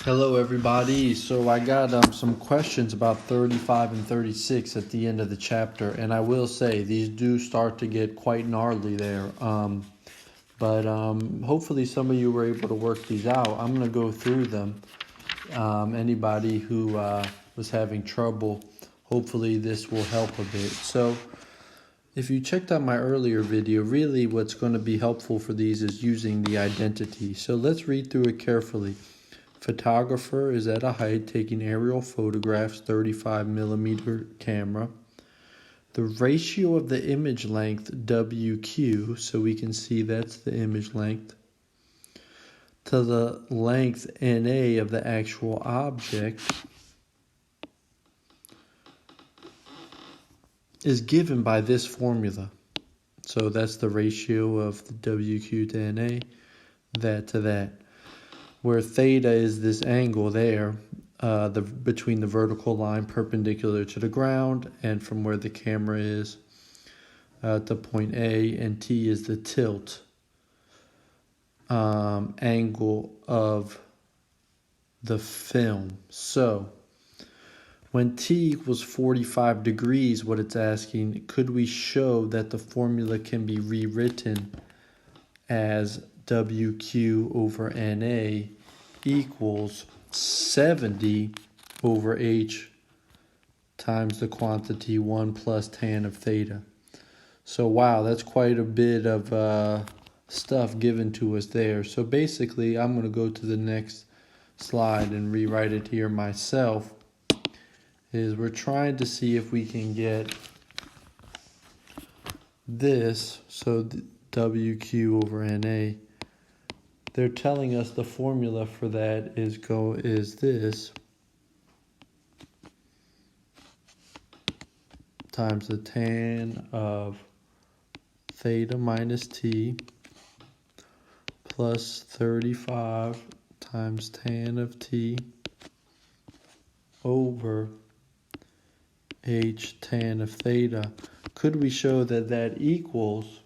Hello everybody. So I got some questions about 35 and 36 at the end of the chapter, and I will say these do start to get quite gnarly there. But hopefully some of you were able to work these out. I'm going to go through them. Anybody who was having trouble, hopefully this will help a bit. So if you checked out my earlier video, really what's going to be helpful for these is using the identity. So let's read through it carefully. Photographer is at a height taking aerial photographs, 35 millimeter camera. The ratio of the image length, WQ, so we can see that's the image length, to the length NA of the actual object is given by this formula. So that's the ratio of the WQ to NA, that to that. Where theta is this angle there, between the vertical line perpendicular to the ground and from where the camera is to point A, and T is the tilt angle of the film. So when T equals 45 degrees, what it's asking, could we show that the formula can be rewritten as WQ over NA equals 70 over H times the quantity 1 plus tan of theta. So wow, that's quite a bit of stuff given to us there. So basically, I'm going to go to the next slide and rewrite it here myself. We're trying to see if we can get this, so WQ over NA. They're telling us the formula for that is this times the tan of theta minus T plus 35 times tan of T over H tan of theta. Could we show that that equals,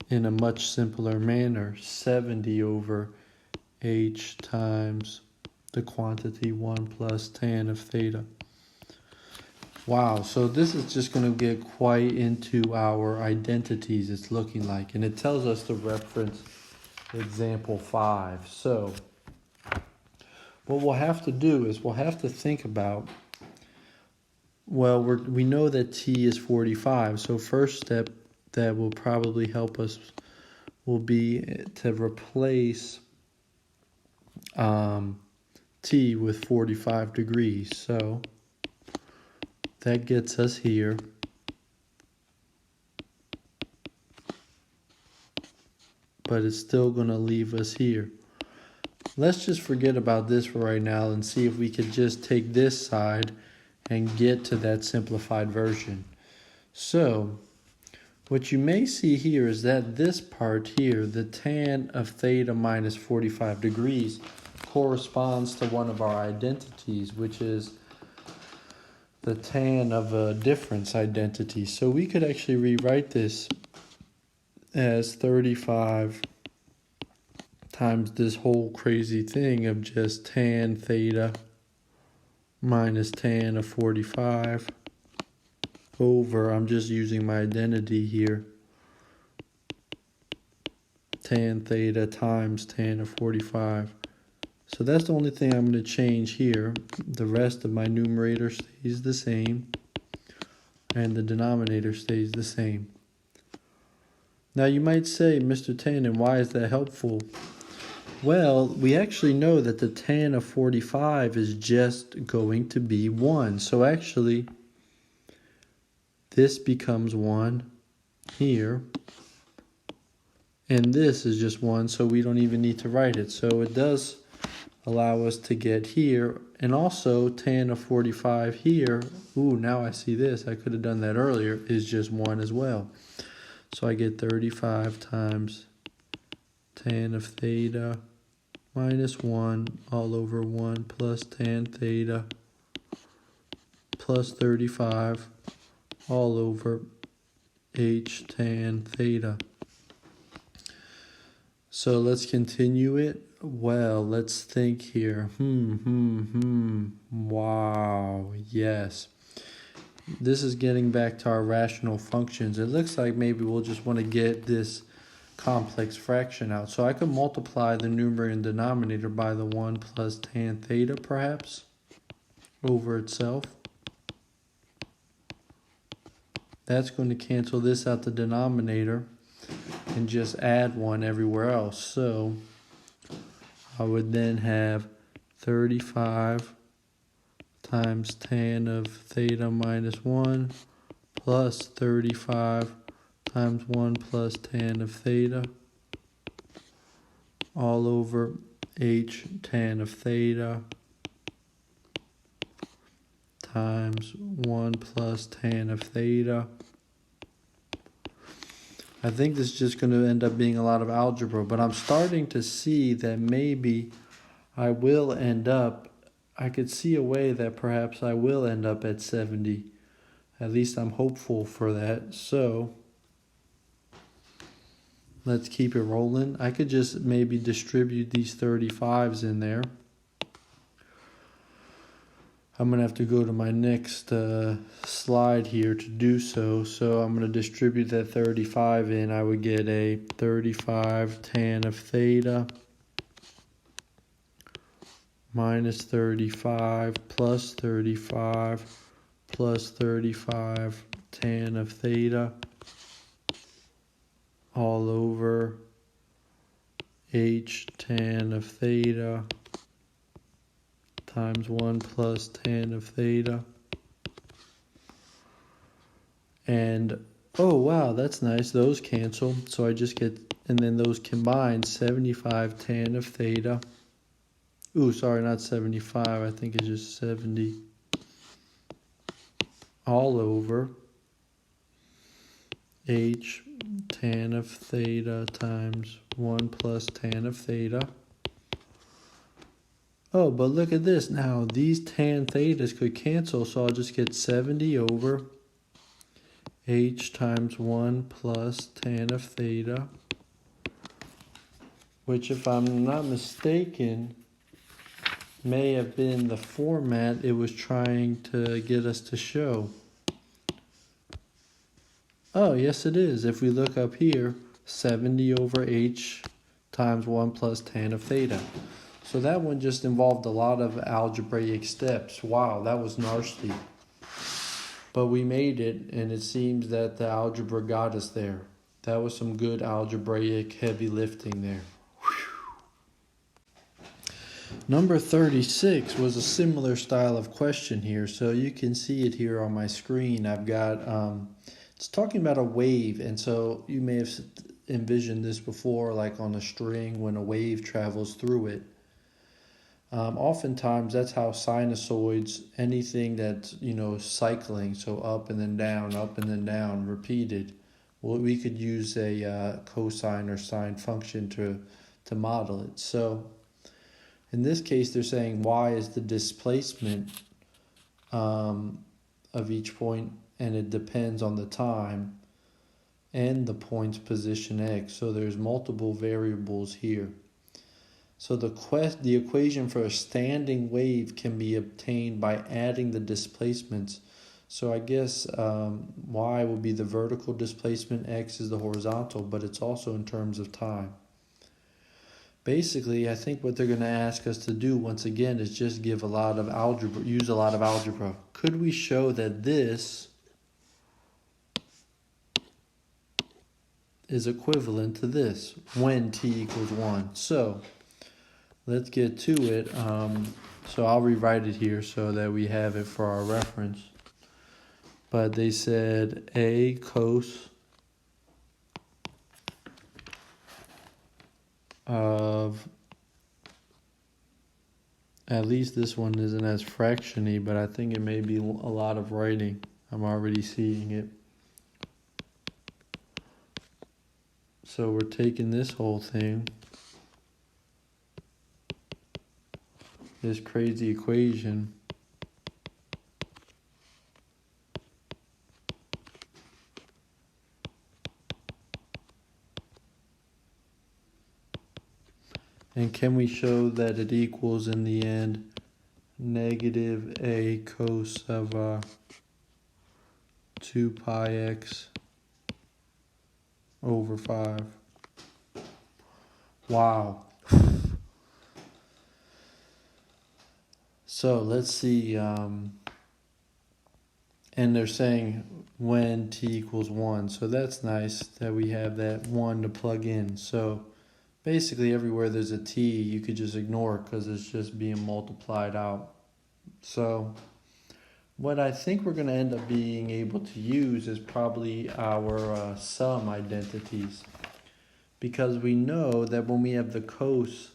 in a much simpler manner, 70 over H times the quantity 1 plus tan of theta? Wow, so this is just going to get quite into our identities, it's looking like. And it tells us to reference example 5. So what we'll have to do is we'll have to think about, well, we know that T is 45. So first step that will probably help us will be to replace T with 45 degrees. So that gets us here. But it's still going to leave us here. Let's just forget about this for right now and see if we could just take this side and get to that simplified version. So what you may see here is that this part here, the tan of theta minus 45 degrees, corresponds to one of our identities, which is the tan of a difference identity. So we could actually rewrite this as 35 times this whole crazy thing of just tan theta minus tan of 45 over, I'm just using my identity here, tan theta times tan of 45. So that's the only thing I'm going to change here. The rest of my numerator stays the same, and the denominator stays the same. Now you might say, Mr. Tannen, why is that helpful? Well, we actually know that the tan of 45 is just going to be 1. So actually, this becomes 1 here. And this is just 1, so we don't even need to write it. So it does allow us to get here. And also, tan of 45 here, ooh, now I see this. I could have done that earlier, is just 1 as well. So I get 35 times tan of theta minus 1 all over 1 plus tan theta plus 35 all over H tan theta. So let's continue it. Well, let's think here. Wow, yes. This is getting back to our rational functions. It looks like maybe we'll just want to get this complex fraction out. So I could multiply the numerator and denominator by the 1 plus tan theta, perhaps, over itself. That's going to cancel this out the denominator and just add 1 everywhere else. So I would then have 35 times tan of theta minus 1 plus 35 times 1 plus tan of theta all over h tan of theta times 1 plus tan of theta. I think this is just going to end up being a lot of algebra, but I'm starting to see that maybe I could see a way that perhaps I will end up at 70. At least I'm hopeful for that. So let's keep it rolling. I could just maybe distribute these 35s in there. I'm going to have to go to my next slide here to do so. So I'm going to distribute that 35 in. I would get a 35 tan of theta minus 35 plus 35 plus 35 tan of theta all over h tan of theta times 1 plus tan of theta. And oh wow, that's nice, those cancel, so I just get, and then those combine, 75 tan of theta, ooh sorry, not 75, I think it's just 70, all over h tan of theta times 1 plus tan of theta. Oh, but look at this now. These tan thetas could cancel, so I'll just get 70 over h times 1 plus tan of theta, which, if I'm not mistaken, may have been the format it was trying to get us to show. Oh, yes it is. If we look up here, 70 over h times 1 plus tan of theta. So that one just involved a lot of algebraic steps. Wow, that was gnarly. But we made it, and it seems that the algebra got us there. That was some good algebraic heavy lifting there. Whew. Number 36 was a similar style of question here. So you can see it here on my screen. I've got, it's talking about a wave. And so you may have envisioned this before, like on a string when a wave travels through it. Oftentimes that's how sinusoids, anything that's, cycling, so up and then down, repeated, well, we could use a cosine or sine function to model it. So in this case, they're saying y is the displacement of each point, and it depends on the time and the point's position x. So there's multiple variables here. So the equation for a standing wave can be obtained by adding the displacements. So I guess y will be the vertical displacement, x is the horizontal, but it's also in terms of time. Basically, I think what they're going to ask us to do once again is just give a lot of algebra, use a lot of algebra. Could we show that this is equivalent to this when t equals 1? So let's get to it. So I'll rewrite it here so that we have it for our reference. But they said a cos of, at least this one isn't as fraction-y, but I think it may be a lot of writing. I'm already seeing it. So we're taking this whole thing, this crazy equation, and And can we show that it equals in the end negative a cos of 2 pi x over 5? Wow. So let's see, and they're saying when t equals 1. So that's nice that we have that 1 to plug in. So basically everywhere there's a t, you could just ignore it because it's just being multiplied out. So what I think we're going to end up being able to use is probably our sum identities. Because we know that when we have the cos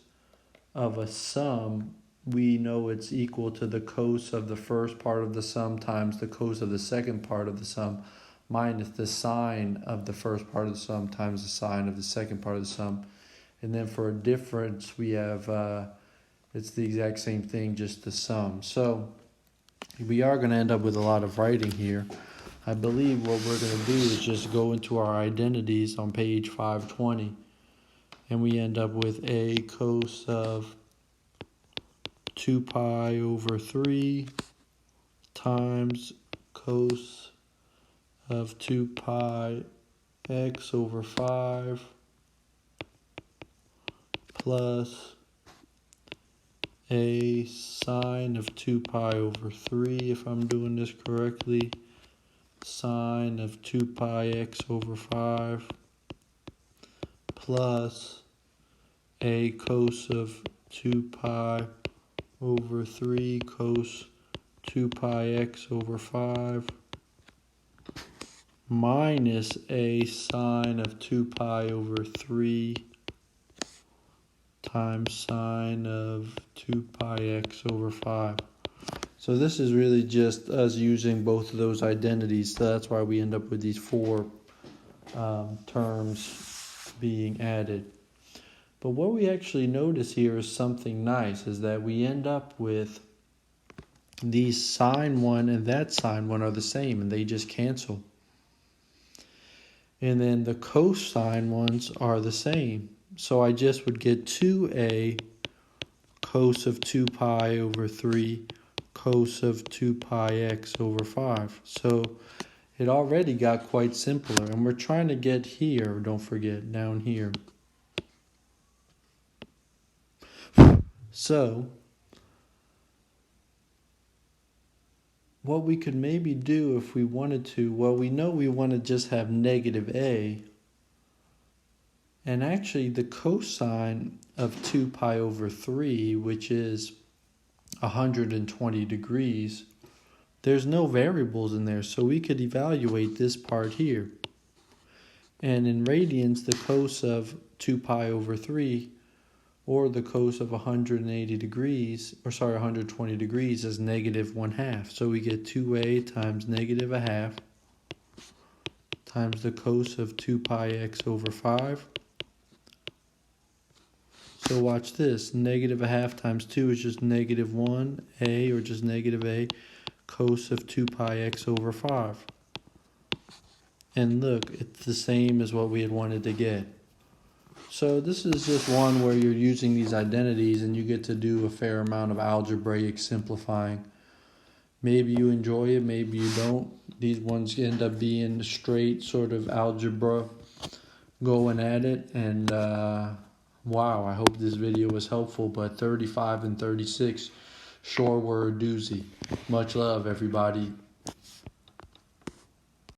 of a sum, we know it's equal to the cos of the first part of the sum times the cos of the second part of the sum minus the sine of the first part of the sum times the sine of the second part of the sum. And then for a difference, we have, it's the exact same thing, just the sum. So we are going to end up with a lot of writing here. I believe what we're going to do is just go into our identities on page 520. And we end up with a cos of 2 pi over 3 times cos of 2 pi x over 5 plus a sine of 2 pi over 3, if I'm doing this correctly, sine of 2 pi x over 5 plus a cos of 2 pi over 3 cos 2 pi x over 5 minus a sine of 2 pi over 3 times sine of 2 pi x over 5. So this is really just us using both of those identities. So that's why we end up with these 4 terms being added. But what we actually notice here is something nice, is that we end up with these sine 1 and that sine 1 are the same, and they just cancel. And then the cosine ones are the same. So I just would get 2a cos of 2 pi over 3 cos of 2 pi x over 5. So it already got quite simpler. And we're trying to get here, don't forget, down here. So what we could maybe do if we wanted to, well, we know we want to just have negative a. And actually the cosine of 2 pi over 3, which is 120 degrees, there's no variables in there, so we could evaluate this part here. And in radians, the cos of 2 pi over 3, or the cos of 120 degrees is negative 1/2. So we get 2a times negative 1/2 times the cos of 2 pi x over 5. So watch this, negative 1/2 times 2 is just negative 1a, or just negative a, cos of 2 pi x over 5. And look, it's the same as what we had wanted to get. So this is just one where you're using these identities and you get to do a fair amount of algebraic simplifying. Maybe you enjoy it, maybe you don't. These ones end up being straight sort of algebra going at it. And wow, I hope this video was helpful. But 35 and 36 sure were a doozy. Much love, everybody.